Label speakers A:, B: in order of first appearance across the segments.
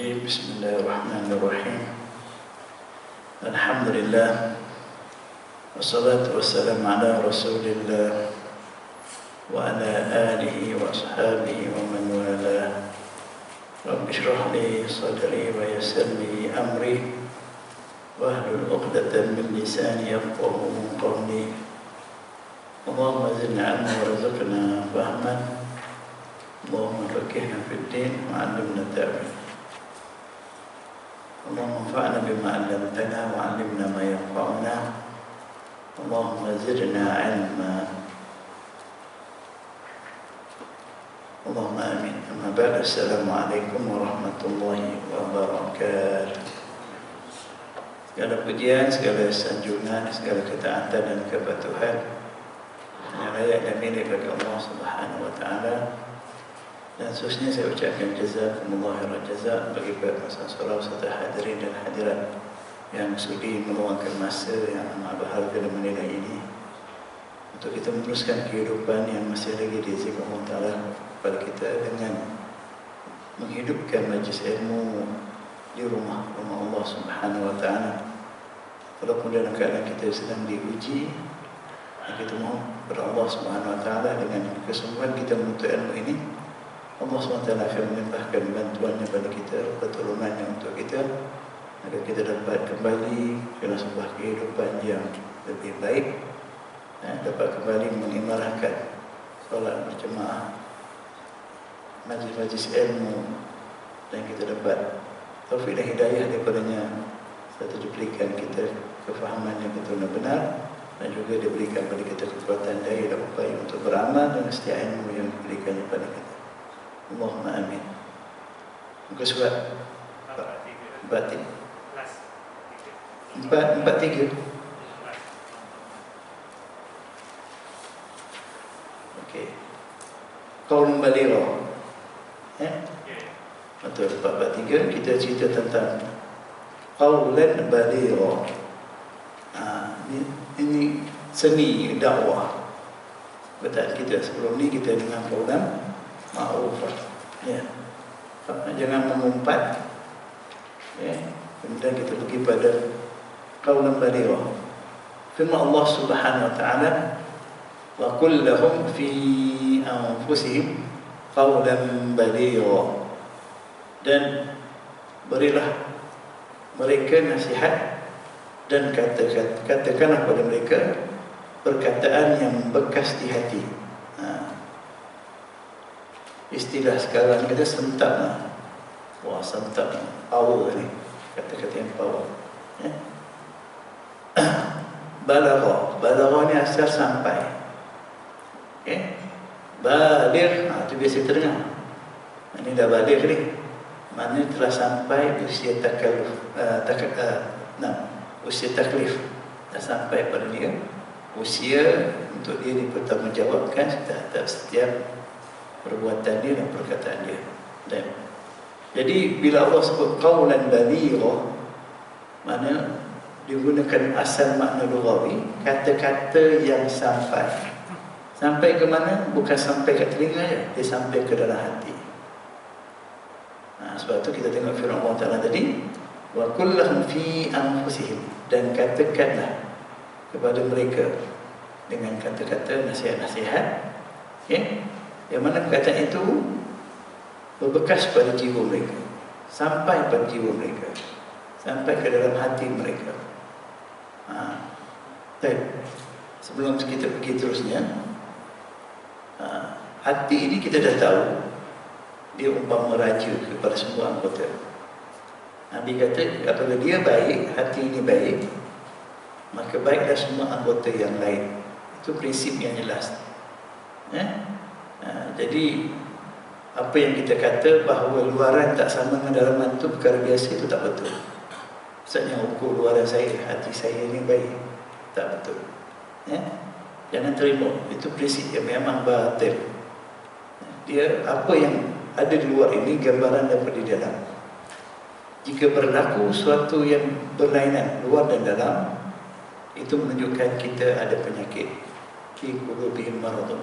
A: Bismillahirrahmanirrahim. Bismillahirrahmanirrahim. Alhamdulillah. Wassalatu wassalamu ala Rasulillah wa ala alihi wa ashabihi wa man wala. Rabbi shrah li sadri wa yassir li amri wahlul 'uqdatam min lisani yafqahu qawli. Allahumma zidna 'ilman warzuqna fahman. Allahumma faqqihna fid din wa 'allimna ta'wil. Allahumma anfa'na bima 'allamtana wa 'allimna ma yanfa'una. Allahumma zidna 'ilma. Allahumma amin. Amma ba'd. Assalamualaikum warahmatullahi wabarakatuh. Segala pujian, segala sanjungan, segala ketaatan dan kepatuhan hanya layak dan milik bagi Allah Subhanahu wa taala. Dan khususnya saya ucapkan jazakumullah khairan jazak bagi para surau serta hadirin dan hadirat yang sudi meluangkan masa yang amat berharga dan menilai ini untuk kita meneruskan kehidupan yang masih lagi diizinkan Allah Ta'ala kepada kita dengan menghidupkan majlis ilmu di rumah Allah Subhanahu wa taala. Walaupun dalam keadaan kita sedang diuji, kita mohon kepada Allah Subhanahu wa taala dengan kesungguhan kita menuntut ilmu ini, Allah SWT akan melimpahkan bantuannya pada kita, pertolongannya untuk kita agar kita dapat kembali ke sebuah kehidupan yang lebih baik, dapat kembali mengimarahkan solat berjemaah, majlis-majlis ilmu, dan kita dapat taufik dan hidayah daripadanya serta diberikan kita kefahaman yang betul dan benar, dan juga diberikan kepada kita kekuatan daya dan upaya untuk beramal dengan setiap ilmu yang diberikan kepada kita. Allahumma amin. Muka surat batin 4:3. Okey. Qaul baligh. Betul, 4:3 kita cerita tentang qaulan baligh. Ini seni dakwah. Betul, kita sebelum ni kita dengan qaulan ma'rufah, ya. Jangan mengumpat, ya. Kemudian kita pergi pada qaulan baligh. Firman Allah Subhanahu wa taala, wa qul lahum fi anfusihim qaulan baligh. Dan berilah mereka nasihat dan katakanlah pada mereka perkataan yang bekas di hati. Istilah sekarang kita sentak lah. Wah, sentak power ni, kata-kata yang power, ya. Balagha ni asal sampai, okay. Baligh, itu biasa terdengar. Ini dah baligh ni, maknanya telah sampai usia taklif, usia taklif, dah sampai pada dia usia untuk dia dipertanggungjawabkan atas setiap perbuatan dia dan perkataan dia. Dan jadi bila Allah sebut qaulan baligh, makna digunakan asal makna lughawi, kata-kata yang sampai. Sampai ke mana? Bukan sampai ke telinga je, dia sampai ke dalam hati. Sebab tu kita tengok firman Allah Ta'ala tadi, wa kullahum fi anfusihim, dan katakanlah kepada mereka dengan kata-kata nasihat-nasihat, okay? Yang mana perkataan itu berbekas pada jiwa mereka, sampai pada jiwa mereka, sampai ke dalam hati mereka. Sebelum kita pergi terusnya, hati ini kita dah tahu dia umpama raja kepada semua anggota. Nabi kata apabila dia baik, hati ini baik, maka baiklah semua anggota yang lain. Itu prinsip yang jelas, ya? Jadi apa yang kita kata bahawa luaran tak sama dengan dalaman itu perkara biasa, itu tak betul. Maksudnya ukur luaran saya, hati saya ini baik, tak betul, ya? Jangan terima, itu prinsip yang memang batil. Dia apa yang ada di luar ini gambaran daripada di dalam. Jika berlaku sesuatu yang berlainan luar dan dalam, itu menunjukkan kita ada penyakit. Fi qulubihim maradun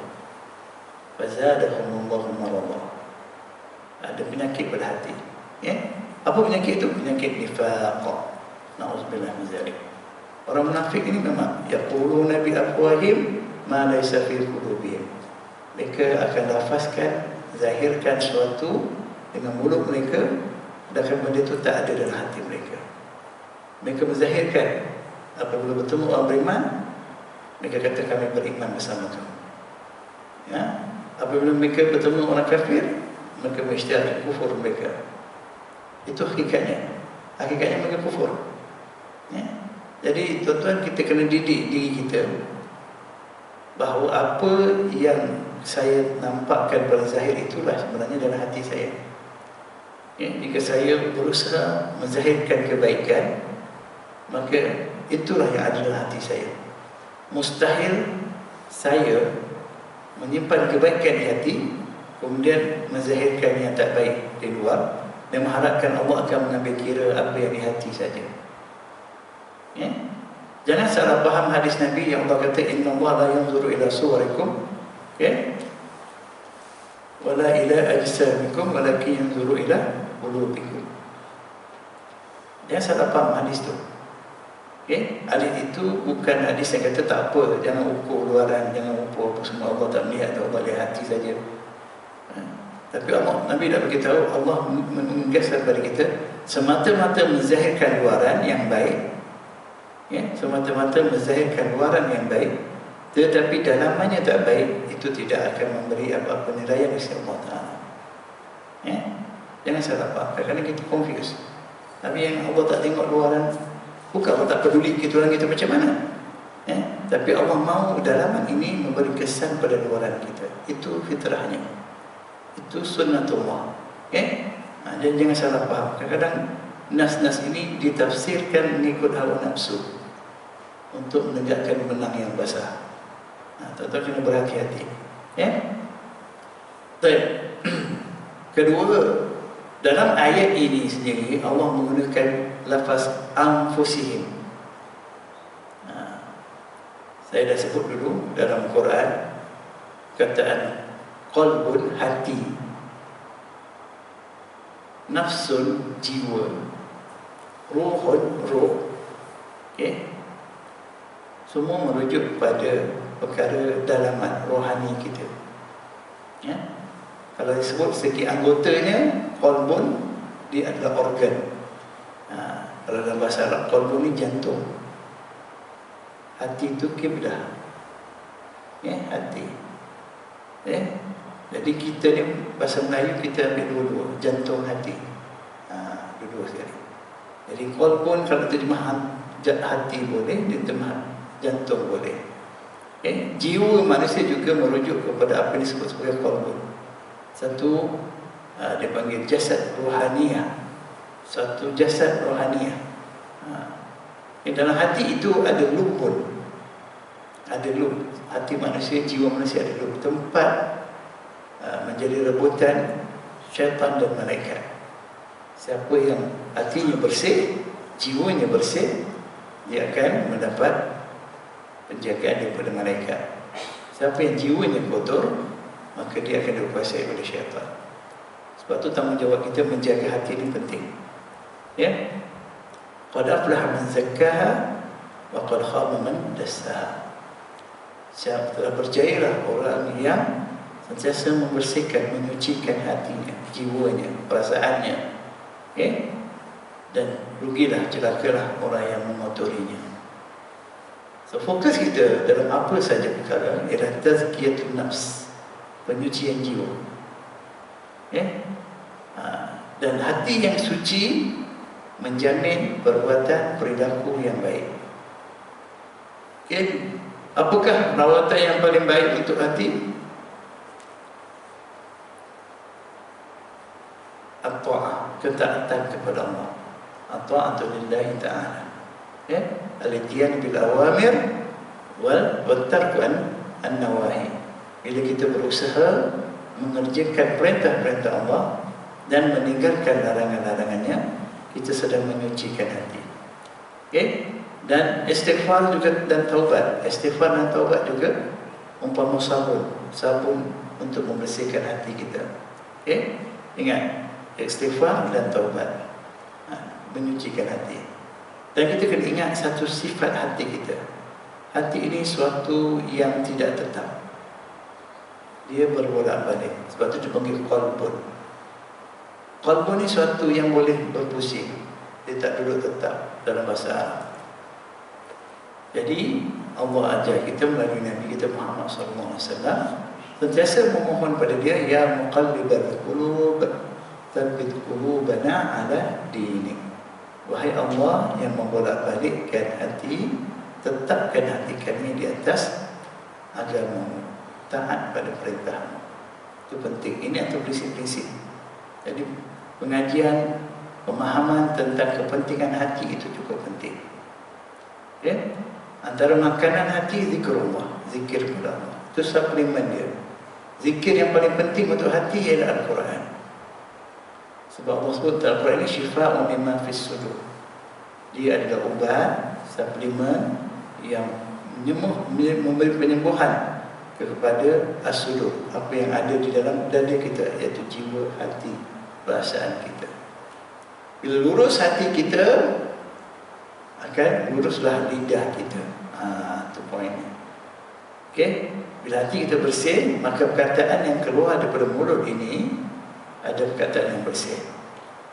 A: fazadahumullahu marada. Ada penyakit pada hati, ya. Apa penyakit itu? Penyakit nifaq. Na'udzubillah min dzalik. Orang munafik ini memang yaquluna bi afwahim ma laysa fi qulubihim. Mereka akan lafazkan, zahirkan sesuatu dengan mulut mereka, sedangkan benda itu tak ada dalam hati mereka. Mereka menzahirkan, apabila bertemu orang beriman, mereka kata kami beriman bersama kamu. Ya? Apabila mereka bertemu orang kafir, mereka mengisytiharkan kufur mereka. Itu hakikatnya. Hakikatnya mereka kufur. Ya? Jadi tuan-tuan, kita kena didik diri kita bahawa apa yang saya nampakkan pada zahir itulah sebenarnya dalam hati saya. Ya? Jika saya berusaha menzahirkan kebaikan, maka itulah yang ada dalam hati saya. Mustahil saya menyimpan kebaikan di hati, kemudian menzahirkan yang tak baik di luar, dan mengharapkan Allah akan mengambil kira apa yang di hati saja. Ya? Jangan salah faham hadis Nabi yang Allah kata inna Allah la yanzuru ila suwarikum, ya, wala ila ajsamikum walakin yanzuru ila qulubikum. Jangan salah faham hadis itu. Okay? Hadis itu bukan hadis yang kata tak apa, jangan ukur luaran, jangan ukur apa semua, Allah tak melihat, Allah lihat hati saja. Tapi Allah, Nabi dah beritahu, Allah menegaskan kepada kita semata-mata menzahirkan luaran yang baik, ya, semata-mata menzahirkan luaran yang baik, tetapi dalamannya tak baik, itu tidak akan memberi apa-apa penilaian dari Allah Ta'ala. Ya? Jangan salah faham, kadang-kadang kita confuse. Tapi yang Allah tak tengok luaran, bukan Allah tak peduli kita orang kita macam mana, ya? Tapi Allah mahu dalaman ini memberi kesan pada luaran kita. Itu fitrahnya, itu sunnatullah, okay? Dan jangan salah faham. Kadang-kadang nas-nas ini ditafsirkan mengikut hawa nafsu untuk menegakkan benang yang basah. Tuan-tuan kena berhati-hati, ya? Baik. Kedua, dalam ayat ini sendiri Allah menggunakan lafaz anfusihim. Saya dah sebut dulu dalam Quran kataan qalbun, hati, nafsun, jiwa, ruhun, ruh, okay? Semua merujuk pada perkara dalaman rohani kita, ya? Kalau disebut segi anggotanya, qalbun, dia adalah organ. Kalau dalam bahasa Arab, qalbun ni jantung, hati itu kiblah, ya, hati, ya? Jadi kita ni bahasa Melayu kita ambil dua-dua, jantung, hati, dua-dua sekali. Jadi qalbun kalau terjemahan hati boleh, diterjemah jantung boleh. Okay? Jiwa manusia juga merujuk kepada apa yang disebut sebagai qalbun. Satu dipanggil jasad rohaniah, satu jasad rohaniah. Dalam hati itu ada lubun, ada lub. Hati manusia, jiwa manusia ada lub, tempat menjadi rebutan syaitan dan malaikat. Siapa yang hatinya bersih, jiwanya bersih, dia akan mendapat penjagaan daripada malaikat. Siapa yang jiwanya kotor, maka dia akan dikuasai oleh syaitan. Sebab tu tanggungjawab kita menjaga hati ini penting, ya? Qad aflaha man zakkaha wa qad khaba man dassaha. Siapa telah berjayalah orang yang sentiasa membersihkan, menyucikan hatinya, jiwanya, perasaannya, okay? Dan rugilah, celakalah orang yang mengotorinya. So fokus kita dalam apa saja perkara ialah tazkiyatun nafs, penyucian jiwa, okay? Dan hati yang suci menjamin perbuatan perilaku yang baik, okay? Apakah rawatan yang paling baik untuk hati? At-ta'ah, ketaatan kepada Allah. At-ta'atu lillahi ta'ala, ya? Al-ityan bil awamir wal tarku an-nawahi. Bila kita berusaha mengerjakan perintah-perintah Allah dan meninggalkan larangan-larangannya, kita sedang menyucikan hati, okay? Dan istighfar juga dan taubat. Istighfar dan taubat juga umpama sabun untuk membersihkan hati kita, okay? Ingat, istighfar dan taubat. menyucikan hati. Dan kita kena ingat satu sifat hati kita. Hati ini suatu yang tidak tetap. Dia berbolak-balik. Sebab itu dipanggil qalbun. Qalbun ni suatu yang boleh berpusing. Dia tak duduk tetap dalam bahasa Arab. Jadi Allah ajar kita melalui Nabi kita Muhammad SAW sentiasa memohon pada dia, ya muqallibal qulub tsabbit qulubana ala dinik. Wahai Allah yang membolak-balikkan hati, tetapkan hati kami di atas agamamu, taat pada perintahmu. Itu penting. Ini atau prinsip-prinsip. Jadi pengajian, pemahaman tentang kepentingan hati itu cukup penting. Okay? Antara makanan hati zikrullah, zikir kepada Allah. Itu suplemen dia. Zikir yang paling penting untuk hati ialah Al-Quran. Sebab Allah sebut Al-Quran ini syifa'un mimma fis sudur. Dia adalah ubat, suplemen yang memberi penyembuhan kepada as-sudur, apa yang ada di dalam dada kita, iaitu jiwa, hati, perasaan kita. Bila lurus hati kita, akan luruslah lidah kita. Itu poinnya. Okey, bila hati kita bersih, maka perkataan yang keluar daripada mulut ini ada perkataan yang bersih.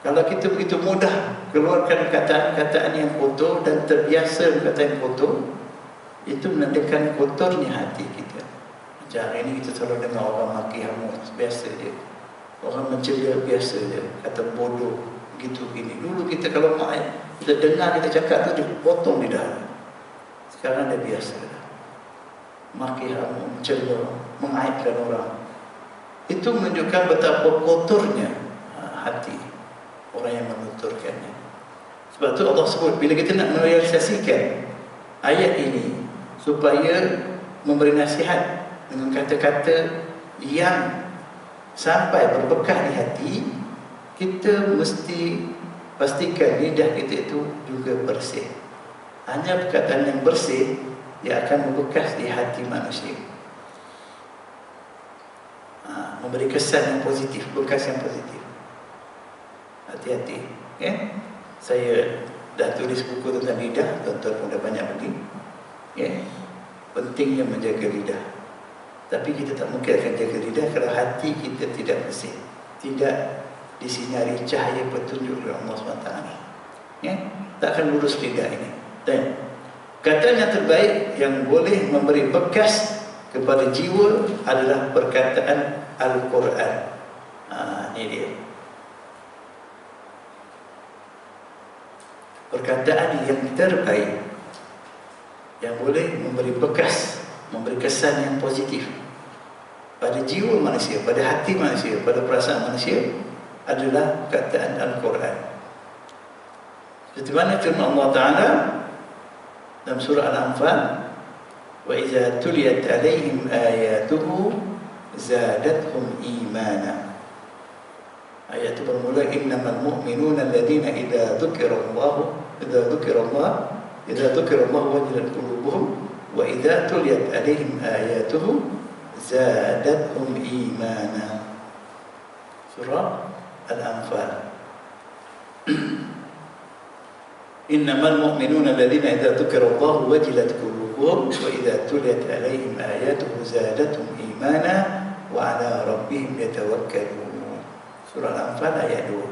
A: Kalau kita begitu mudah keluarkan perkataan-perkataan yang kotor dan terbiasa perkataan yang kotor, itu menandakan kotornya hati kita. Macam hari ini kita selalu dengar orang maki hangus, biasa je. Orang mencela, biasa je. Kata bodoh, begitu gini. Dulu kita kalau kita dengar kita cakap tu, dia potong lidah. Sekarang dah biasa dah. Maki hangus, mencela, mengaibkan orang. Itu menunjukkan betapa kotornya hati orang yang menuturkannya. Sebab tu Allah sebut, bila kita nak merealisasikan ayat ini supaya memberi nasihat dengan kata-kata yang sampai berbekas di hati, kita mesti pastikan lidah kita itu juga bersih. Hanya perkataan yang bersih yang akan membekas di hati manusia, memberi kesan yang positif, bekas yang positif. Hati-hati. Okay? Saya dah tulis buku tentang lidah, tuan-tuan pun dah banyak beli. Okay? Pentingnya menjaga lidah. Tapi kita tak mungkin akan jaga lidah kalau hati kita tidak bersih, tidak disinari cahaya petunjuk dari Allah SWT. Okay? Tak akan lurus lidah ini. Dan perkataan yang terbaik yang boleh memberi bekas kepada jiwa adalah perkataan Al-Quran. Ini dia. Perkataan yang terbaik yang boleh memberi bekas, memberi kesan yang positif pada jiwa manusia, pada hati manusia, pada perasaan manusia adalah perkataan Al-Quran. Seperti mana firman Allah Ta'ala dalam surah Al-Anfal, wa iza tuliyat alaihim ayatuhu zadatuhum imana. Ayat itu bermula, innamal mu'minuna alladhina idza dzukirallahu wajilat qulubuhum wa idza tuliyat alaihim ayatuhu zadatuhum imana. Surah Al-Anfal. Innamal mu'minuna alladhina idza dzukirallahu wajilat qulubuhum wa idza tuliyat alaihim ayatuhu zadatuhum imana wa ala rabbihim yatawakkalun. Surah Al-Anfal ayat 2.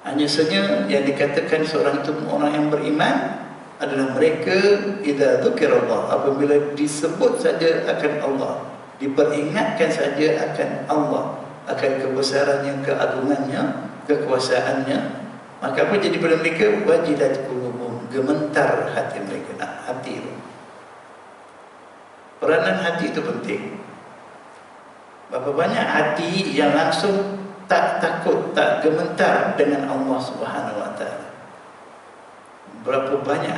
A: Hanya saja yang dikatakan seorang itu orang yang beriman adalah mereka idza dzukirallah, apabila disebut saja akan Allah, diperingatkan saja akan Allah, akan kebesarannya, keagungannya, kekuasaannya, maka apa jadi pada mereka? Wajilat qulubuhum, gemetar hati mereka. Hati itu, peranan hati itu penting. Berapa banyak hati yang langsung tak takut, tak gemetar dengan Allah Subhanahu Wa Taala. Berapa banyak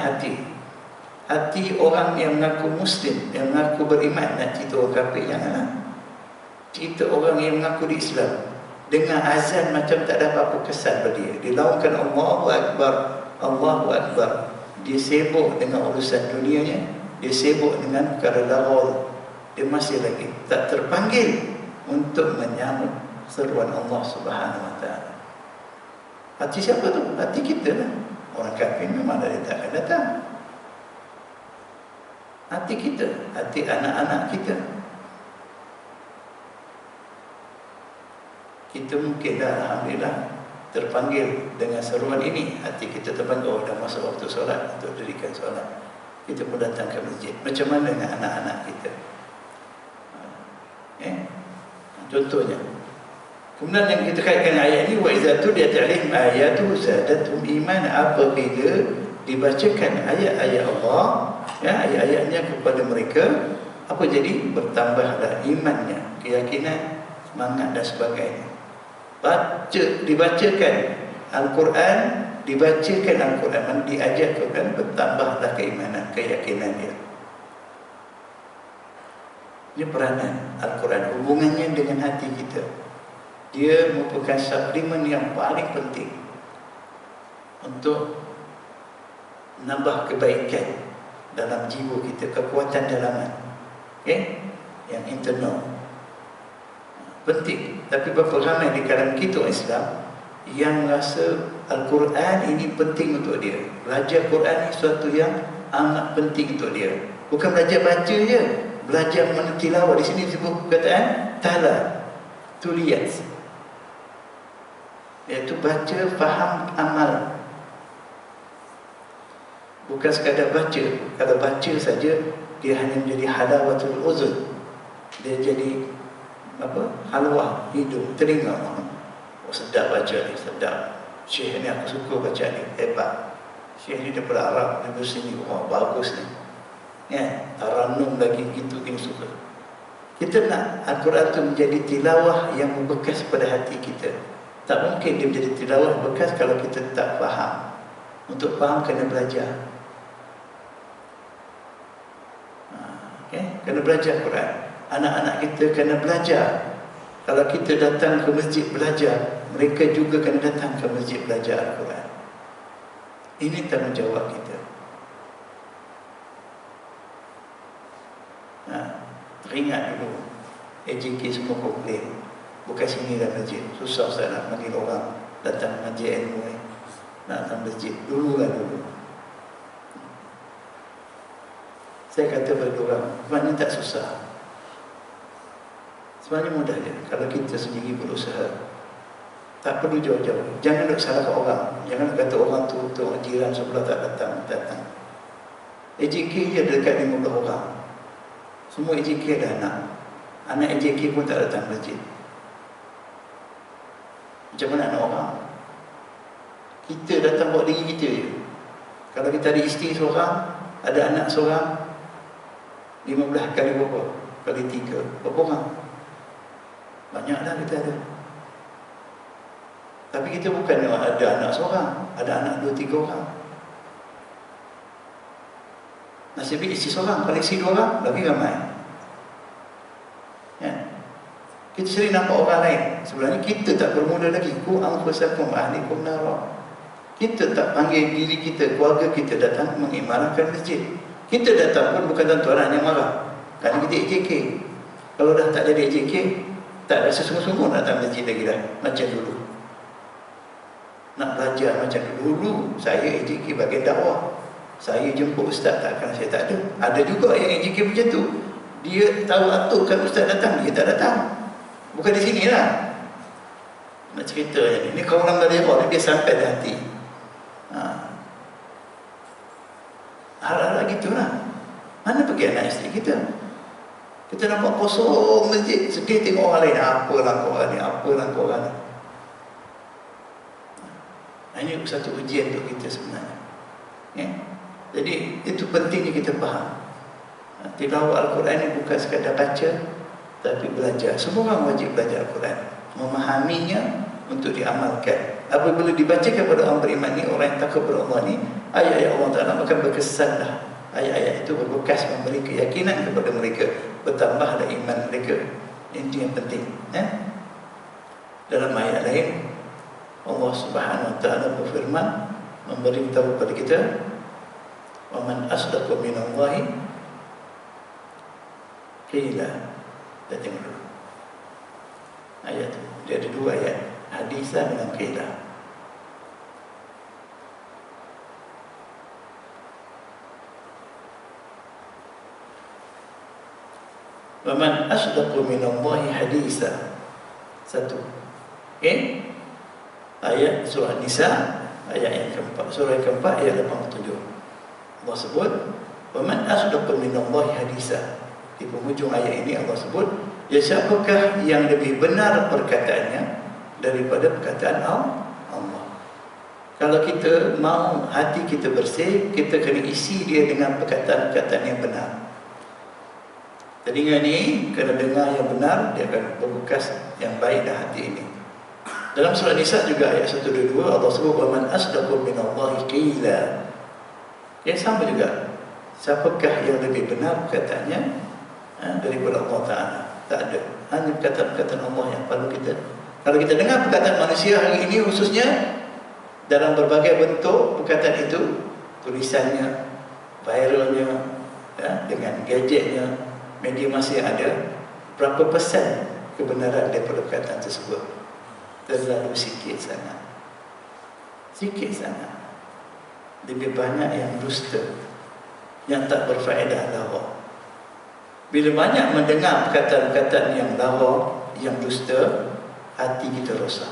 A: hati orang yang mengaku Muslim, yang mengaku beriman, nak cerita orang kafir, janganlah. Cerita orang yang mengaku di Islam, dengar azan macam tak ada apa-apa kesan pada dia. Dia laungkan Allahu Akbar, Allahu Akbar. Dia sibuk dengan urusan dunianya, dia sibuk dengan perkara lahir. Dia masih lagi tak terpanggil untuk menyambut seruan Allah Subhanahu Wa Taala. Hati siapa tu? Hati kita lah. Orang kafir memang dia tak akan datang. Hati kita, hati anak-anak kita. Kita mungkin dah alhamdulillah terpanggil dengan seruan ini. Hati kita terpanggil, oh dah masuk waktu solat, untuk dirikan solat. Kita pun datang ke masjid. Macam mana dengan anak-anak kita? Contohnya. Kemudian yang kita kaitkan ayat ini, wa idza tuliyat alaihim ayatu zadatuhum iman, apabila dibacakan ayat-ayat Allah, ya, ayat-ayatnya kepada mereka, apa jadi? Bertambahlah imannya, keyakinan, semangat dan sebagainya. Dibacakan Al-Quran, diajar Quran, bertambahlah keimanan, keyakinan dia. Ini peranan Al-Quran, hubungannya dengan hati kita. Dia merupakan suplemen yang paling penting untuk menambah kebaikan dalam jiwa kita, kekuatan dalaman, yang internal. Penting. Tapi berapa ramai di kalangan kita Islam yang rasa Al-Quran ini penting untuk dia. Belajar Quran ini sesuatu yang amat penting untuk dia. Bukan belajar baca je, belajar mentilawah. Di sini disebut perkataan tala, tuliyat, iaitu baca, faham, amal. Bukan sekadar baca. Kalau baca saja, dia hanya menjadi halawatul uzun. Dia jadi halwah hidung, telinga. Oh, sedap baca ni, sedap. Syekh ni aku suka baca ni, hebat. Syekh ni daripada Arab, daripada sini, wah bagus ni. Taranum lagi, gitu kita suka. Kita nak Al-Quran tu menjadi tilawah yang membekas pada hati kita. Tak mungkin dia menjadi tilawah bekas kalau kita tak faham. Untuk faham kena belajar. Kena belajar Quran. Anak-anak kita kena belajar. Kalau kita datang ke masjid belajar, mereka juga kena datang ke masjid belajar Al-Quran. Ini tanggungjawab kita. Teringat dulu, AJK semua komplain, bukan sini dah masjid, susah saya nak panggil orang datang masjid ilmu ni, nak datang masjid. Dulu. Saya kata pada orang, sebenarnya tak susah. Sebenarnya mudah je, kalau kita sendiri berusaha. Tak perlu jauh-jauh. Jangan nak salahkan orang. Jangan kata orang tu jiran sebelah tak datang. AJK je ada dekat 50 orang. Semua AJK ada anak. Anak AJK pun tak datang masjid. Macam mana anak orang? Kita datang buat diri kita je. Kalau kita ada isteri seorang, ada anak seorang, 15 kali berapa? Kali 3, berapa orang? Banyaklah kita ada. Tapi kita bukan ada anak seorang, ada anak 2-3 orang. Nasib baik isteri seorang, kalau isteri 2 orang, lagi ramai. Kita sering nampak orang lain. Sebenarnya kita tak bermula lagi. Ku anfusakum ahlikum nara. Kita tak panggil diri kita, keluarga kita datang mengimarahkan masjid. Kita datang pun bukan tentu anaknya marah. Kerana kita AJK. Kalau dah tak jadi AJK, tak rasa sungguh-sungguh nak datang masjid lagi dah. Macam dulu. Nak belajar macam dulu. Saya AJK bagian dakwah. Saya jemput ustaz, takkan saya tak ada. Ada juga yang AJK macam tu. Dia tahu aturkan ustaz datang, dia tak datang. Bukan di sini lah. Nak cerita yang ini kawalan dari orang, dia sampai di hati. Hal-hal gitulah. Mana pergi anak isteri kita? Kita nampak kosong masjid, sedih tengok orang lain. Apalah korang ni, apalah korang ni. Ini satu ujian untuk kita sebenarnya. Jadi itu pentingnya kita faham. Tilawah Al-Quran ini bukan sekadar baca, tapi belajar. Semua orang wajib belajar Al-Quran, memahaminya untuk diamalkan. Apabila dibacakan kepada orang beriman ni, orang yang takut kepada Allah ni, ayat-ayat Allah Ta'ala akan berkesanlah. Ayat-ayat itu berbekas memberi keyakinan kepada mereka, bertambahlah iman mereka. Ini yang penting. Dalam ayat lain, Allah Subhanahu Wa Ta'ala berfirman, memberitahu kepada kita, wa man asdaqu minallahi qila. Kita tengok dulu ayat itu. Dia ada 2 ayat, hadisah dengan qila. Wa man asdaqu minallahi haditha. Satu. Okey. Ayat surah Nisa ayat yang keempat, surah yang keempat ayat 87. Allah sebut wa man asdaqu minallahi haditha. Di penghujung ayat ini Allah sebut, ya siapakah yang lebih benar perkataannya daripada perkataan Allah. Kalau kita mau hati kita bersih, kita kena isi dia dengan perkataan-perkataan yang benar. Telinga ni kena dengar yang benar, dia akan berbekas yang baik dalam hati ini. Dalam surah Nisa juga ayat 122 Allah sebut wa man asdaqu minallahi qila. Yang sama juga. Siapakah yang lebih benar perkataannya daripada Allah Ta'ala? Tak ada. Hanya perkataan-perkataan Allah yang perlu kita. Kalau kita dengar perkataan manusia hari ini khususnya dalam berbagai bentuk perkataan itu, tulisannya, viralnya, dengan gadgetnya, media masih ada, berapa persen kebenaran daripada perkataan tersebut? Terlalu sikit sangat. Sikit sangat. Lebih banyak yang dusta, yang tak berfaedah lawa. Bila banyak mendengar perkataan-perkataan yang lawa, yang dusta, hati kita rosak.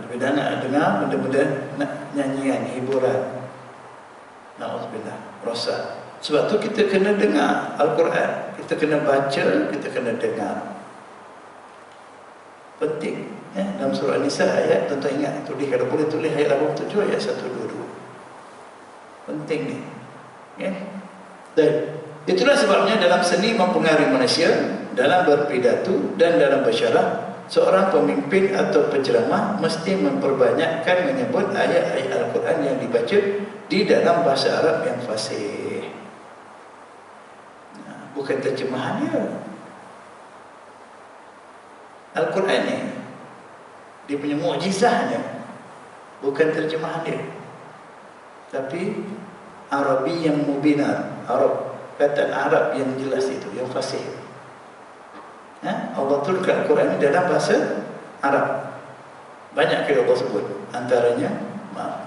A: Lebih banyak dengar benda-benda nyanyian, hiburan. Na'udzubillah, rosak. Sebab tu kita kena dengar Al-Quran, kita kena baca, kita kena dengar. Penting. Dalam surah Nisa ayat, tuan-tuan ingat, tulis, kalau boleh tulis ayat 87, ayat 122. Penting ni. Dan itulah sebabnya dalam seni mempengaruhi manusia, dalam berpidato dan dalam bersyarah, seorang pemimpin atau penceramah mesti memperbanyakkan menyebut ayat-ayat Al-Quran yang dibaca di dalam bahasa Arab yang fasih. Bukan terjemahannya. Al-Quran ni, dia punya mukjizahnya bukan terjemahan dia, tapi Arabi yang mubinah, Arab, kata Arab yang jelas itu, yang fasih. Allah turunkan Al-Quran ini dalam bahasa Arab. Banyak kali Allah sebut, antaranya maaf,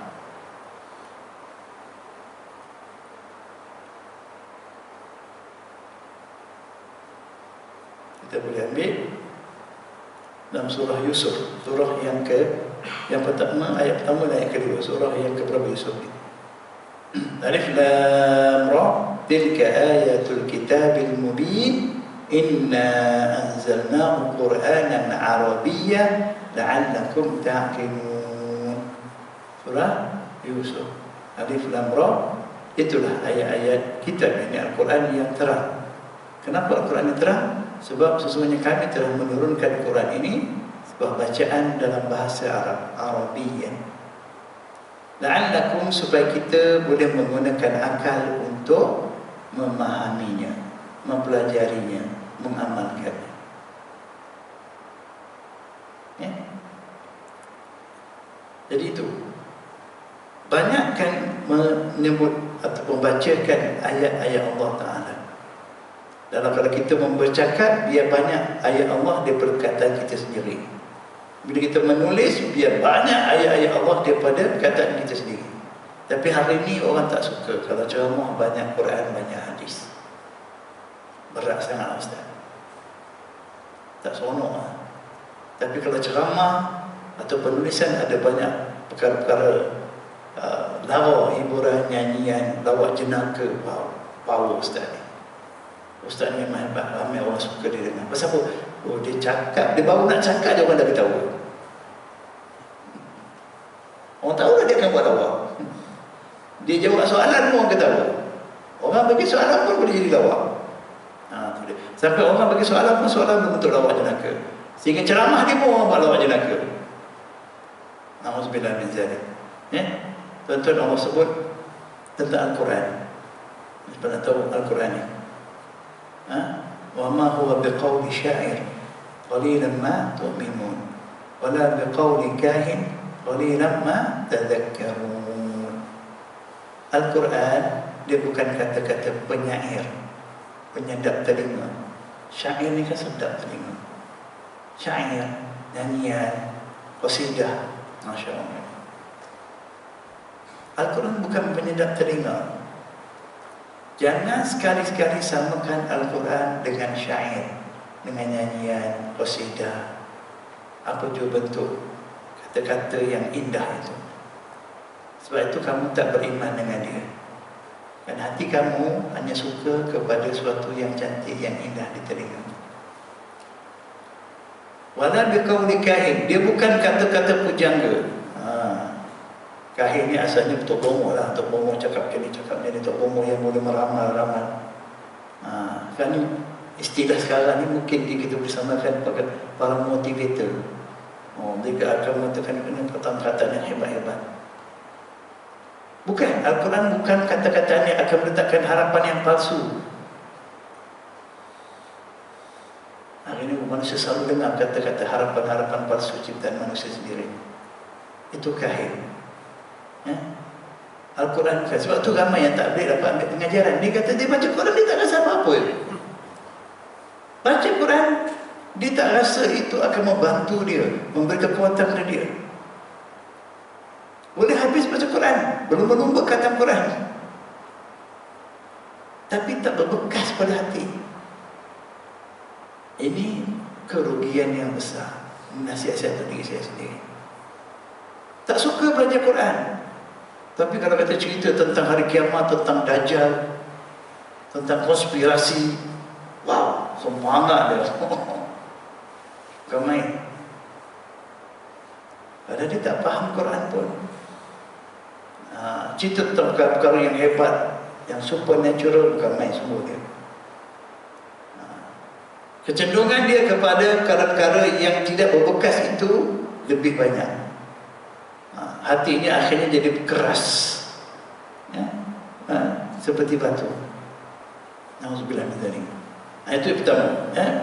A: kita boleh ambil dalam surah Yusuf, surah yang pertama, ayat pertama dan ayat kedua, surah yang keberapa Yusuf ni? Alif Lam Ra, tilka ayatul kitabil mubin, inna anzalnahu Qur'anan Arabiyyan la'allakum ta'qilun. Surah Yusuf. Alif Lam Ra, itulah ayat-ayat kitab ini, Al-Quran yang terang. Kenapa Al-Quran yang terang? Sebab sesungguhnya kami telah menurunkan Quran ini sebuah bacaan dalam bahasa Arab, Arabian. La'allakum, supaya kita boleh menggunakan akal untuk memahaminya, mempelajarinya, mengamalkannya. Jadi itu. Banyakkan menyebut atau membacakan ayat-ayat Allah Ta'ala. Dalam kalau kita bercakap, biar banyak ayat Allah daripada perkataan kita sendiri. Bila kita menulis, biar banyak ayat-ayat Allah daripada perkataan kita sendiri. Tapi hari ini orang tak suka kalau ceramah banyak Quran, banyak hadis. Berat sangat Ustaz. Tak seronok lah. Tapi kalau ceramah atau penulisan ada banyak perkara-perkara lawa, hiburan, nyanyian, lawak jenaka, power Ustaz ni. Ustaz ni memang hebat, ramai orang suka dia dengar. Pasal apa? Oh, dia cakap, dia baru nak cakap je orang dah ketawa. Orang tahu lah dia akan buat lawak. Dia jawab soalan pun orang ketawa. Orang bagi soalan pun boleh jadi lawak. Sampai orang bagi soalan pun soalan berbentuk lawak jenaka. Sehingga ceramah dia pun orang buat lawak jenaka. Na'udzubillah min zalik. Tuan-tuan, Allah sebut tentang Al-Quran. Kita nak tahu Al-Quran ni. وَمَا هُوَ بِقَوْلِ شَاعِرٍ قَلِيلًا مَا تُؤْمِنُونَ وَلَا بِقَوْلِ كَاهِنٍ قَلِيلًا مَا تَذَكَّرُونَ. Al-Quran dia bukan kata-kata penyair, penyedap telinga. Syair ni kan sedap telinga. Syair, nyanyian, qasidah, Masya Allah. Al-Quran bukan penyedap telinga. Jangan sekali-sekali samakan Al-Quran dengan syair, dengan nyanyian, qasidah, apa juga bentuk kata-kata yang indah itu. Sebab itu kamu tak beriman dengan dia. Dan hati kamu hanya suka kepada sesuatu yang cantik, yang indah di telinga. Wala biqauli kahin, dia bukan kata-kata pujangga. Kahin ni asalnya Tok Bomo lah. Tok Bomo cakap ni, cakap ni. Tok Bomo yang boleh meramal-ramal. Kan istilah sekarang ni mungkin kita bersamakan para motivator. Mereka akan mengatakan perkataan yang hebat-hebat. Bukan, Al-Quran bukan kata-kata yang akan meletakkan harapan yang palsu. Hari ini manusia selalu dengar kata-kata harapan-harapan palsu ciptaan manusia sendiri. Itu kahin. Al-Quran bukan. Sebab tu ramai yang tak boleh dapat ambil pengajaran. Dia kata dia baca Quran, dia tak rasa apa-apa. Baca Quran, dia tak rasa itu akan membantu dia, memberi kekuatan kepada dia. Boleh habis baca Quran, belum menumbuk khatam Quran, tapi tak berbekas pada hati. Ini kerugian yang besar. Nasihat diri saya sendiri. Tak suka belajar Quran, tapi kalau kata cerita tentang hari kiamat, tentang Dajjal, tentang konspirasi, wow, semangat dia. Ramai. Padahal dia tak faham Quran pun. Cerita tentang perkara yang hebat, yang supernatural, bukan main semua dia. Kecenderungan dia kepada perkara-perkara yang tidak berbekas itu lebih banyak. Hatinya akhirnya jadi keras, seperti batu. Nauzubillah min dzalik. Itu yang pertama,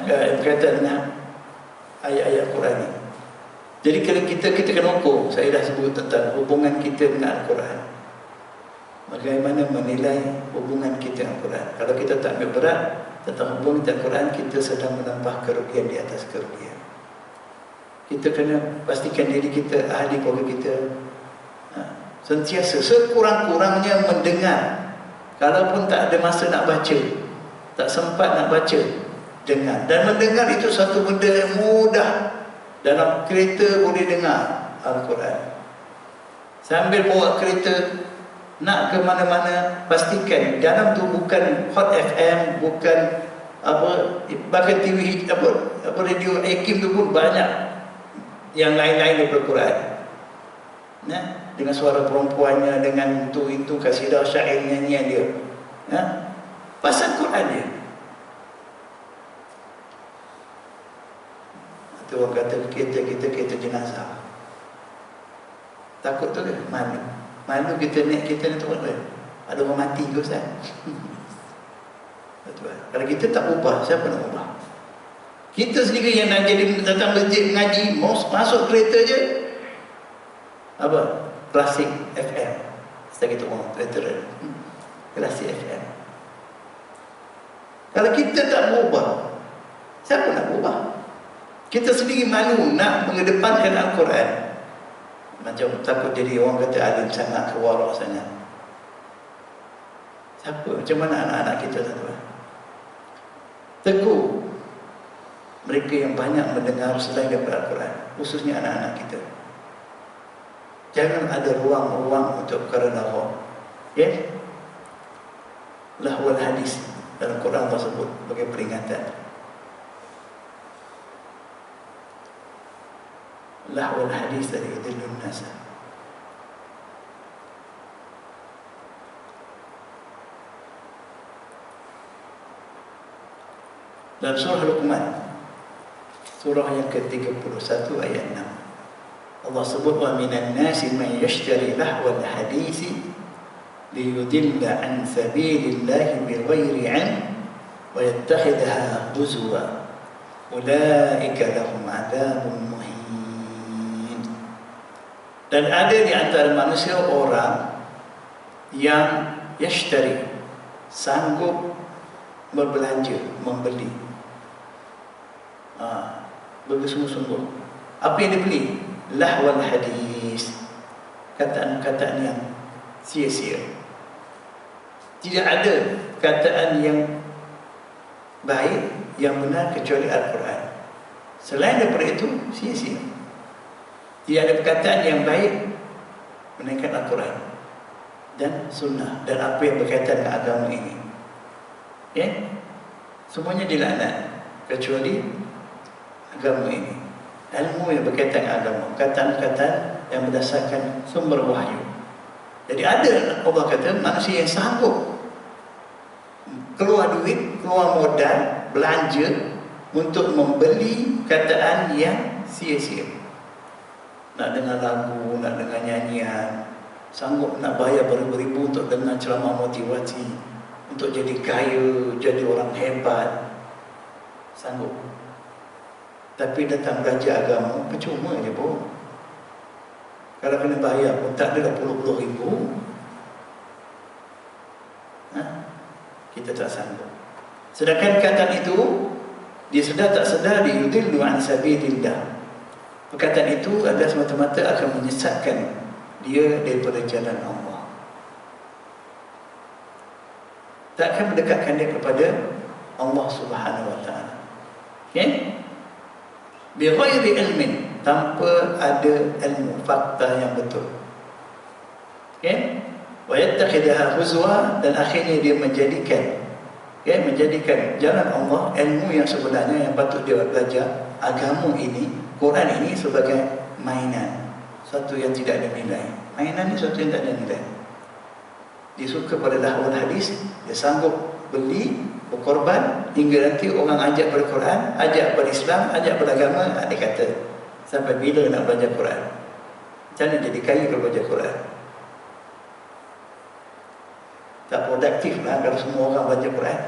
A: berkaitan dengan ayat-ayat Quran ini. Jadi kalau kita kena ukur, saya dah sebut tentang hubungan kita dengan Al-Quran. Bagaimana menilai hubungan kita dengan Al-Quran. Kalau kita tak ambil berat tentang hubungan kita dengan Al-Quran, kita sedang menambah kerugian di atas kerugian. Kita kena pastikan diri kita, ahli keluarga kita, sentiasa sekurang-kurangnya mendengar. Kalaupun tak ada masa nak baca, tak sempat nak baca, dengar. Dan mendengar itu satu benda yang mudah. Dalam kereta boleh dengar Al-Quran. Sambil bawa kereta nak ke mana-mana, pastikan dalam tu bukan Hot FM, bukan apa, bahkan TV apa radio Akim tu pun banyak yang lain-lain daripada Quran. Dengan suara perempuannya, dengan itu kasidah, syair, nyanyian dia. Pasal Quran dia. Itu orang kata kita jenazah. Takut tu kan? Malu kita naik kita ni turun kan? Ada orang mati ke Ustaz? Kalau kita tak ubah, siapa nak ubah? Kita sendiri yang nak jadi datang masjid mengaji, masuk kereta je apa? Klasik FM. Setelah kita orang veteran. Klasik FM. Kalau kita tak berubah, siapa nak berubah? Kita sendiri malu nak mengedepankan Al-Quran. Macam takut jadi orang kata alim sangat, kewarak sangat. Siapa? Macam mana anak-anak kita tuan-tuan? Teguh mereka yang banyak mendengar selain daripada Al-Quran, khususnya anak-anak kita. Jangan ada ruang-ruang untuk perkara lahwa. Lahwal hadis dalam Quran tersebut sebagai peringatan. Lahwal hadis dari yudillun nas. Dalam surah Luqman, surah yang ke-31 ayat 6, Allah sebut wa minan nasi man yashtari lahwal hadisi liyudilla an sabilillahi bighairi 'ilm wa yattakhidha huzwa ulaika lahum 'adzabun muhin. Dan ada di antara manusia orang yang yashtari, sanggup berbelanja, membeli, bersungguh-sungguh. Apa yang dibeli? Lahwal hadis, kataan-kataan yang sia-sia. Tidak ada perkataan yang baik, yang benar kecuali Al-Quran. Selain daripada itu, sia-sia. Dia ada perkataan yang baik melainkan Al-Quran dan Sunnah dan apa yang berkaitan dengan agama ini. Semuanya dilaknat kecuali agama ini. Ilmu yang berkaitan dengan agama, perkataan-perkataan yang berdasarkan sumber wahyu. Jadi ada, Allah kata, manusia yang sanggup keluar duit, keluar modal, belanja untuk membeli kataan yang sia-sia. Nak dengar lagu, nak dengar nyanyian, sanggup nak bayar beribu-ribu untuk dengar ceramah motivasi, untuk jadi kaya, jadi orang hebat, sanggup. Tapi datang belajar agama, percuma je pun. Kalau kena bayar pun tak ada puluh-puluh ribu. Kita tak sanggup. Sedangkan kataan itu, dia sedar tak sedar, yudillu an sabilillah. Perkataan itu adalah semata-mata akan menyesatkan dia daripada jalan Allah. Tak akan mendekatkan dia kepada Allah Subhanahu wa taala. Bi ghairi ilmin, tanpa ada ilmu fakta yang betul. Wa yattakhidha huzwa, dan akhirnya dia menjadikan jalan Allah, ilmu yang sebenarnya yang patut dia belajar, agama ini, Quran ini, sebagai mainan, satu yang tidak ada nilai. Mainan ini satu yang tak ada nilai. Dia suka pada lahwal hadis, dia sanggup beli, berkorban, hingga nanti orang ajak pada Quran, ajak pada Islam, ajak pada agama, dia kata, sampai bila nak belajar Quran? Macam mana jadi kaya kalau belajar Quran? Tak produktif lah kalau semua orang belajar Quran.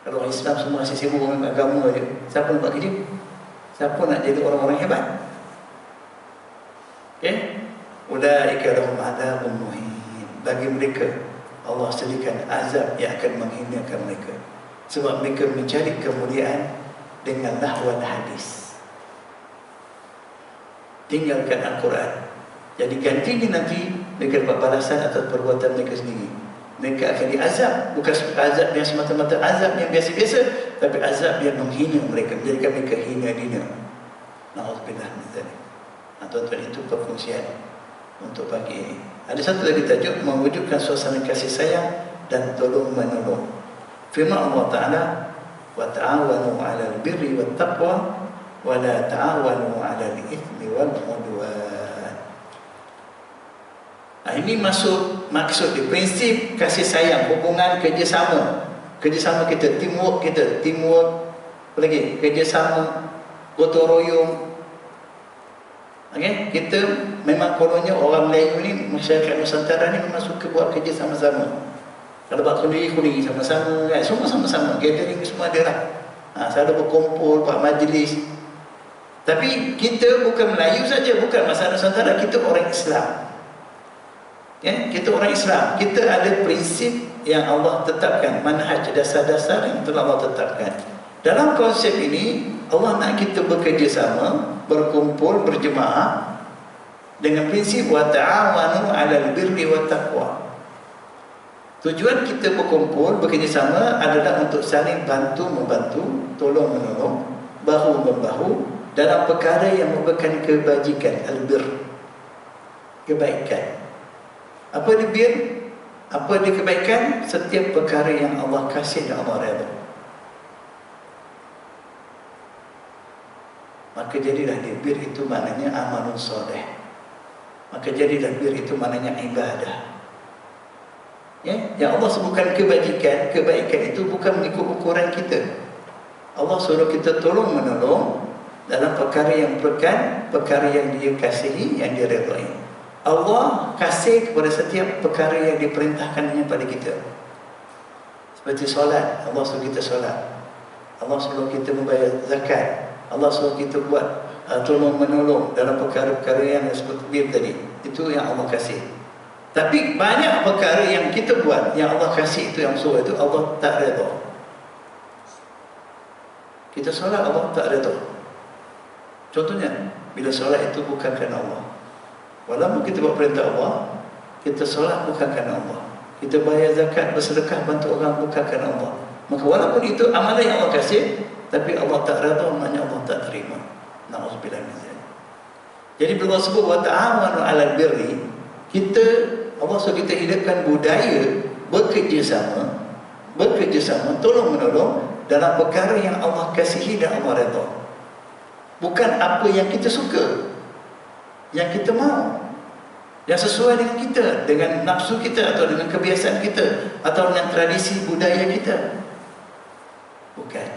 A: Kalau orang Islam semua masih sibuk dengan agama je, siapa nak buat kerja? Siapa nak jadi orang-orang hebat? Ulaika lahum adzabun muhin. Bagi mereka Allah sediakan azab yang akan menghinakan mereka, sebab mereka mencari kemuliaan dengan lahwal hadis, tinggalkan Al-Quran. Jadi gantinya nanti mereka dapat balasan atas perbuatan mereka sendiri. Mereka akan diazab, bukan azab yang semata-mata azab yang biasa-biasa, tapi azab yang menghina mereka, menjadikan mereka hina dina. Na'udzubillah min dzalik. Tuan-tuan, itu perfungsian untuk pagi ini. Ada satu lagi tajuk, mewujudkan suasana kasih sayang dan tolong menolong. Firman Allah Ta'ala, wa ta'awanu 'alal birri wat taqwa wa la ta'awanu 'alal itsmi wal 'udwan. Ini maksud di prinsip kasih sayang, hubungan kerjasama kita, teamwork apa lagi, kerjasama, gotong royong. Kita memang kononnya orang Melayu ni, masyarakat Nusantara ni memang suka buat kerja sama-sama. Kalau buat kundi sama-sama, semua sama-sama, gathering semua ada lah. Selalu berkumpul, buat majlis. Tapi kita bukan Melayu saja, bukan masyarakat Nusantara, kita orang Islam. Kita orang Islam, kita ada prinsip yang Allah tetapkan, manhaj, dasar-dasar yang telah Allah tetapkan. Dalam konsep ini, Allah nak kita bekerja sama, berkumpul, berjemaah dengan prinsip wa ta'awanu 'alal birri wat taqwa. Tujuan kita berkumpul, bekerja sama adalah untuk saling bantu-membantu, tolong-menolong, bahu-membahu dalam perkara yang merupakan kebajikan, albir, kebaikan. Apa dia bir? Apa dia kebaikan? Setiap perkara yang Allah kasih dan Allah redha. Maka jadilah dia bir, itu maknanya amalun soleh. Maka jadilah bir, itu maknanya ibadah. Yang Allah sebutkan kebajikan, kebaikan itu bukan mengikut ukuran kita. Allah suruh kita tolong menolong dalam perkara yang perkara yang dia kasihi, yang dia redai. Allah kasih kepada setiap perkara yang diperintahkannya pada kita. Seperti solat, Allah suruh kita solat. Allah suruh kita membayar zakat. Allah suruh kita buat tolong menolong dalam perkara-perkara yang seperti bir tadi. Itu yang Allah kasih. Tapi banyak perkara yang kita buat, yang Allah kasih itu, yang suruh itu, Allah tak redha. Kita solat, Allah tak redha. Contohnya, bila solat itu bukan kerana Allah. Walaupun kita buat perintah Allah, kita solat bukan kerana Allah, kita bayar zakat, bersedekah, bantu orang, bukakan Allah. Maka walaupun itu amalan yang Allah kasih, tapi Allah tak redha, maknanya Allah tak terima. Na'udzubillah min dzalik. Jadi bila Allah sebut wa ta'awanu 'alal birri, Allah suruh kita hidupkan budaya bekerjasama, tolong menolong dalam perkara yang Allah kasihi dan Allah redha. Bukan apa yang kita suka, yang kita mahu, yang sesuai dengan kita, dengan nafsu kita, atau dengan kebiasaan kita, atau dengan tradisi budaya kita. Bukan.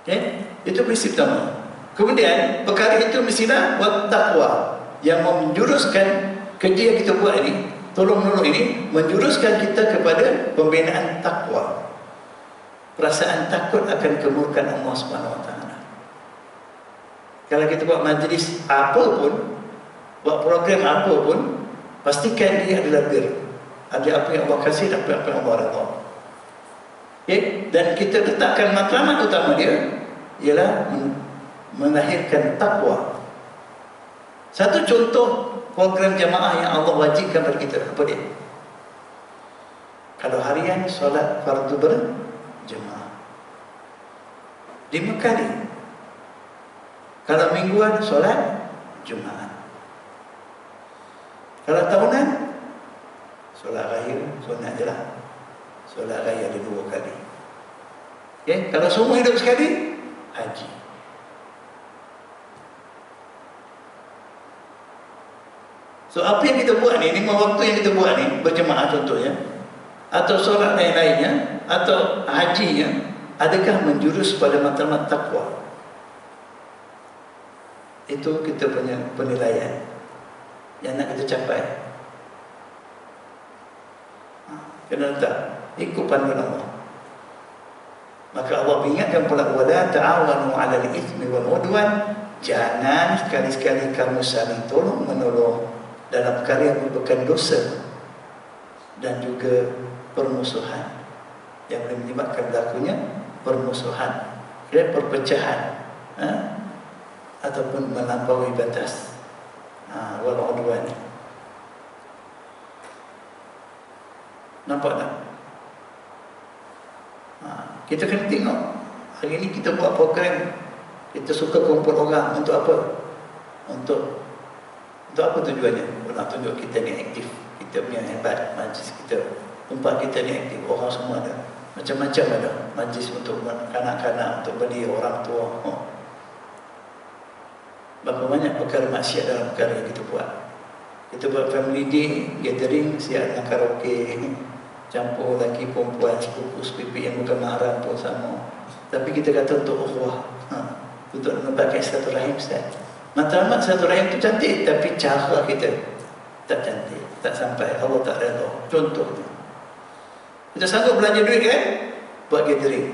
A: Okay? Itu prinsip pertama. Kemudian perkara itu mestilah wattaqwa, yang menjuruskan kerja yang kita buat ini, tolong menolong ini, menjuruskan kita kepada pembinaan takwa. Perasaan takut akan kemurkaan Allah Subhanahu Wa Taala. Kalau kita buat majlis apa pun, buat program apa pun, pastikan dia adalah bir. Ada apa yang Allah kasih dan apa yang Allah redha. Okay? Dan kita letakkan matlamat utama dia ialah melahirkan takwa. Satu contoh program jamaah yang Allah wajibkan kepada kita, apa dia? Kalau harian solat fardu berjemaah 5 kali. Kalau mingguan solat Jumaat. Kalau tahunan solat raya, sunat je lah. Solat raya ada 2 kali. Okay? Kalau semua hidup sekali, haji. So apa yang kita buat ni, 5 waktu yang kita buat ni, berjemaah contohnya, atau solat lain-lainnya, atau hajinya, adakah menjurus pada matlamat takwa? Itu kita punya penilaian yang nak kita capai. Kena tak ikut panduan Allah. Maka Allah ingatkan pula, wala ta'awanu 'alal itsmi wal 'udwan, jangan sekali-sekali kamu saling tolong menolong dalam perkara yang merupakan dosa dan juga permusuhan, yang boleh menyebabkan berlakunya permusuhan, perpecahan, ataupun melampaui batas, wal 'udwan. Nampak tak? Kita kena tengok. Hari ini kita buat program, kita suka kumpul orang untuk apa? Untuk apa tujuannya? Nak tunjuk kita ni aktif, kita punya hebat, majlis kita, tempat kita ni aktif, orang semua ada, macam-macam ada. Majlis untuk kanak-kanak, untuk belia orang tua. Berapa banyak perkara maksiat dalam perkara yang kita buat. Kita buat family day, gathering, siap dengan karaoke, campur lelaki perempuan, sepupu sepipi yang bukan mahram pun sama. Tapi kita kata untuk ukhuwah, untuk menempatkan satu rahim. Matlamat satu rahim itu cantik, tapi cara kita tak cantik, tak sampai, Allah tak redha. Contohnya, kita sanggup belanja duit kan, buat gathering,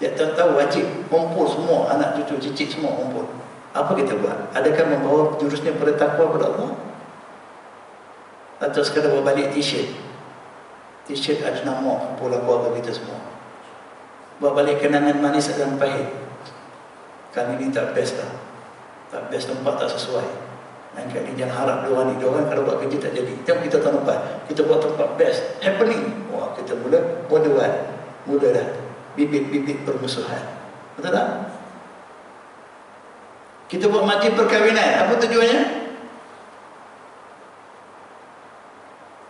A: tiap tahun wajib kumpul semua, anak cucu cicit semua kumpul. Apa kita buat? Adakah membawa jurusnya pada takwa kepada Allah? Atau sekadar bawa balik t-shirt ada nama kumpul keluarga kita semua, bawa balik kenangan manis dan pahit. Kali ini tak best lah, tak best, tempat tak sesuai. Dan kali jangan harap diorang kalau buat kerja tak jadi. Jom kita tahun depan kita buat tempat best, happening. Wah, kita mula dah bibit-bibit permusuhan. Betul tak? Kita buat majlis perkahwinan, apa tujuannya?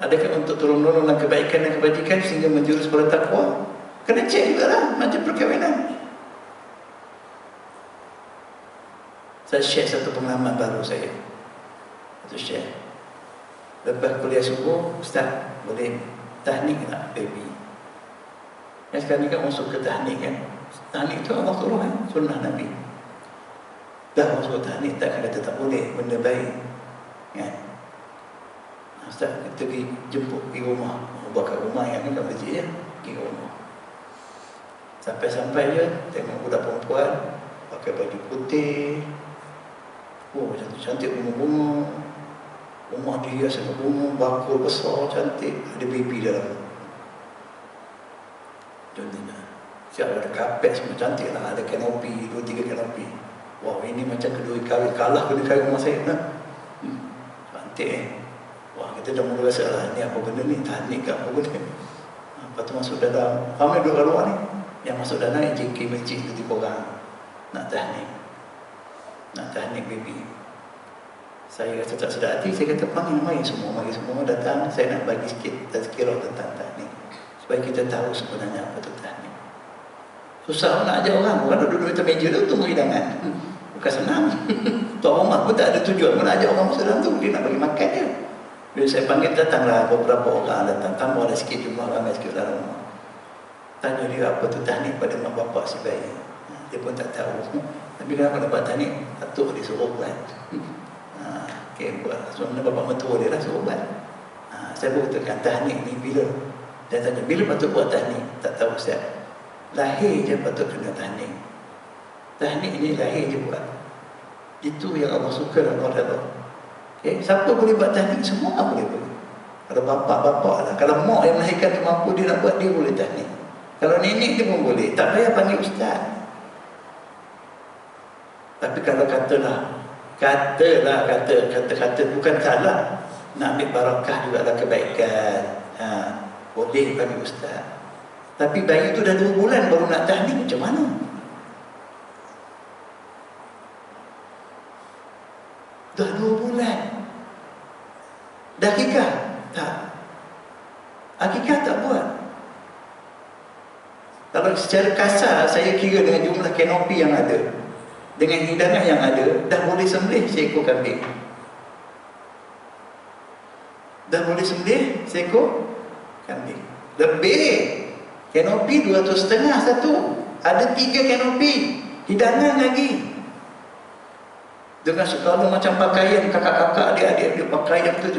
A: Adakah untuk tolong-menolong dan kebaikan dan kebajikan sehingga menjurus pada takwa? Kena cek juga lah majlis perkahwinan. Saya share satu pengalaman baru saya. Satu share. Lepas kuliah subuh, Ustaz, boleh tahnik tak baby? Yang sekarang ni kan masuk ke tahnik kan. Tahnik tu Allah suruh kan, sunnah Nabi. Dah masuk tahnik, tak kata tak boleh, benda baik kan. Ustaz, kita pergi jemput pergi rumah, bakar rumah yang ni kat masjid ya, pergi rumah. Sampai-sampai je tengok budak perempuan pakai baju putih, cantik bunga-bunga, rumah dihias dengan bunga, bakul besar cantik, ada baby dalam. Contohnya siap ada kapet semua cantik lah, ada kanopi, 2-3 kanopi. Wow, ini macam kedua kahwin, kalah kedua kahwin rumah saya. Cantik Wah, kita dah mula rasa lah, ni apa benda ni, tahnik ke apa benda. Lepas tu masuk dalam, ramai duduk kat luar ni, yang masuk dalam JK masjid tu tiba orang nak tahnik baby. Saya rasa tak sedar hati, saya kata mari semua datang, saya nak bagi sikit tazkirah tentang tahnik supaya kita tahu sebenarnya apa tu tahnik. Susah nak ajak orang duduk di meja tu tunggu hidangan. Bukan senang. Tuan rumah pun tak ada tujuan nak ajak orang masuk dalam tu, dia nak bagi makan je. Bila saya panggil, datanglah beberapa orang datang, tambahlah sikit jumlah ramai sikit dalam rumah. Tanya dia apa tu tahnik pada mak bapak si bayi. Dia pun tak tahu. Tapi kenapa dapat tahnik? Atuk dia suruh buat. Okay, buat. Sebenarnya bapak mertua dia lah suruh buat. Saya pun katakan tahnik ni bila? Dia tanya, bila patut buat tahnik? Tak tahu Ustaz. Lahir je patut kena tahnik. Tahnik ni lahir je buat. Itu yang Allah suka dan Allah redha. Okay? Siapa boleh buat tahnik? Semua orang boleh buat. Kalau bapak-bapak lah. Kalau mak yang melahirkan tu mampu, dia nak buat, dia boleh tahnik. Kalau nenek dia pun boleh. Tak payah panggil ustaz. Tapi kalau kata bukan salah. Nak ambil barakah juga adalah kebaikan. Boleh panggil ustaz. Tapi bayi tu dah 2 bulan baru nak tahnik, macam mana? Dah 2 bulan. Dah akikah? Tak. Akikah tak buat. Kalau secara kasar saya kira dengan jumlah kanopi yang ada, dengan hidangan yang ada, dah boleh sembelih seekor kambing. Dah boleh sembelih seekor kambing. Lebih. Kanopi 250 satu. Ada 3 kanopi. Hidangan lagi. Dengan segala macam pakaian, kakak-kakak adik-adik dia pakai yang tu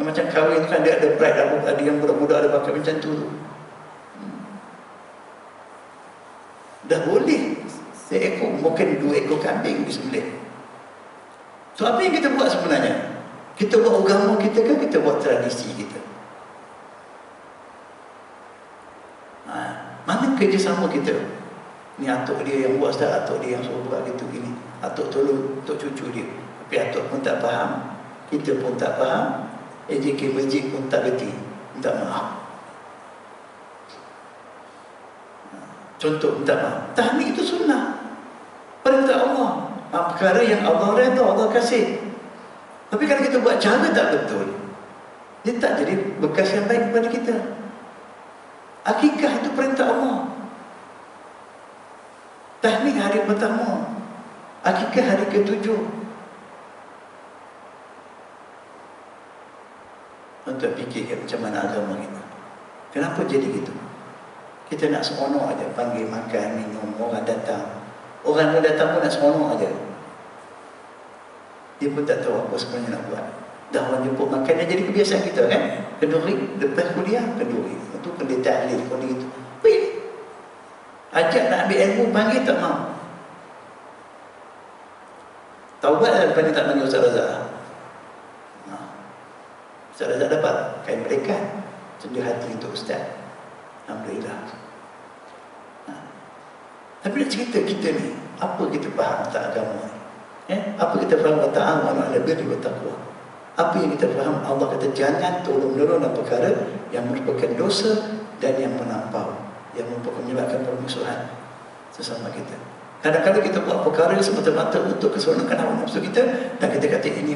A: macam kahwin kan, dia ada bride, ada yang budak-budak ada pakai macam tu. Dah boleh seekor, mungkin 2 ekor kambing disembelih. So apa yang kita buat sebenarnya? Kita buat agama kita ke kita buat tradisi kita? Mana kerjasama kita? Ni atuk dia yang buat Ustaz, atuk dia yang suruh buat gitu gini. Atuk tolong untuk cucu dia. Tapi atuk pun tak faham, kita pun tak faham, AJK masjid pun tak reti. Minta maaf. Contoh minta maaf. Tahnik itu sunnah. Perintah Allah. Perkara yang Allah redha, Allah kasih. Tapi kalau kita buat cara tak betul, dia tak jadi bekas yang baik kepada kita. Akikah itu perintah Allah. Tahnik hari pertama, akikah hari ke-7. Untuk fikirkan macam mana agama kita. Kenapa jadi gitu? Kita nak seronok aja, panggil makan, minum, orang datang. Orang yang datang pun nak seronok aja. Dia pun tak tahu apa sebenarnya nak buat. Dah orang jemput makan, dah jadi kebiasaan kita kan. Kenduri, lepas kuliah, kenduri. Itu kena tahlil, kena gitu. Wih, ajak nak ambil ilmu, panggil tak mahu. Taubat lah lepas ni tak panggil Ustaz Razak. Ustaz Razak dapat kain melekat, cenderung hati untuk Ustaz. Alhamdulillah. Tapi nak cerita kita ni, apa kita faham tentang agama ni? Apa kita faham tentang ta'awun 'alal birri wat taqwa? Apa yang kita faham? Allah kata jangan tolong-menolong dalam perkara yang merupakan dosa dan yang melampau, yang menyebabkan permusuhan sesama kita. Kadang-kadang kita buat perkara semata-mata untuk keseronokan hawa nafsu kita, dan kita kata ini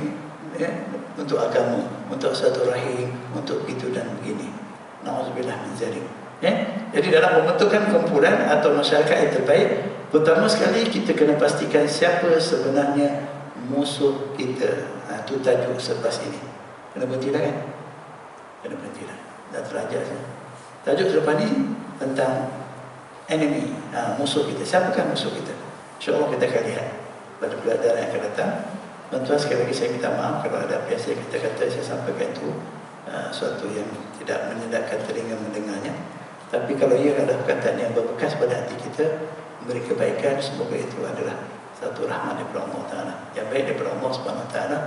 A: untuk agama, untuk satu rahim, untuk itu dan begini. Na'udzubillah min zalik. Jadi dalam membentukkan kumpulan atau masyarakat yang terbaik, pertama sekali kita kena pastikan siapa sebenarnya musuh kita. Itu tajuk selepas ini. Kena berhenti dah kan? Kena berhenti dah. Dah terajak saja. Tajuk selepas ini tentang enemy, musuh kita. Siapakah musuh kita? InsyaAllah kita akan lihat pada pelajaran yang akan datang. Tuan-tuan, sekali lagi saya minta maaf kalau ada apa yang saya kata saya sampaikan itu suatu yang tidak menyedapkan telinga mendengarnya. Tapi kalau ia adalah perkataan yang berbekas pada hati kita, memberi kebaikan, semoga itu adalah satu rahmat daripada Allah Ta'ala, yang baik daripada Allah Subhanahu Wa Ta'ala.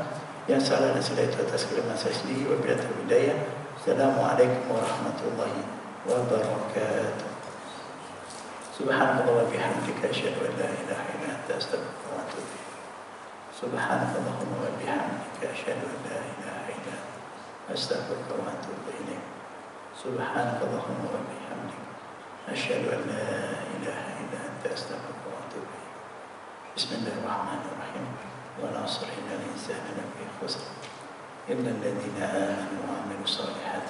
A: Yang salah dan silap itu atas kelemahan saya sendiri. Wabillahi taufiq wal hidayah. Assalamualaikum warahmatullahi wabarakatuh. Subhanallah wa bihamdika asyhadu an la ilaha illa anta astaghfiruka wa atubu ilaik. Subhanallah wa bihamdika asyhadu an la ilaha illa anta أستغفرك وأتوب إليك. سبحانك اللهم وبحمدك أشهد أن لا إله إلا أنت أستغفرك وأتوب إليك. بسم الله الرحمن الرحيم. والعصر إن الإنسان لفي خسر إلا الذين آمنوا وعملوا الصالحات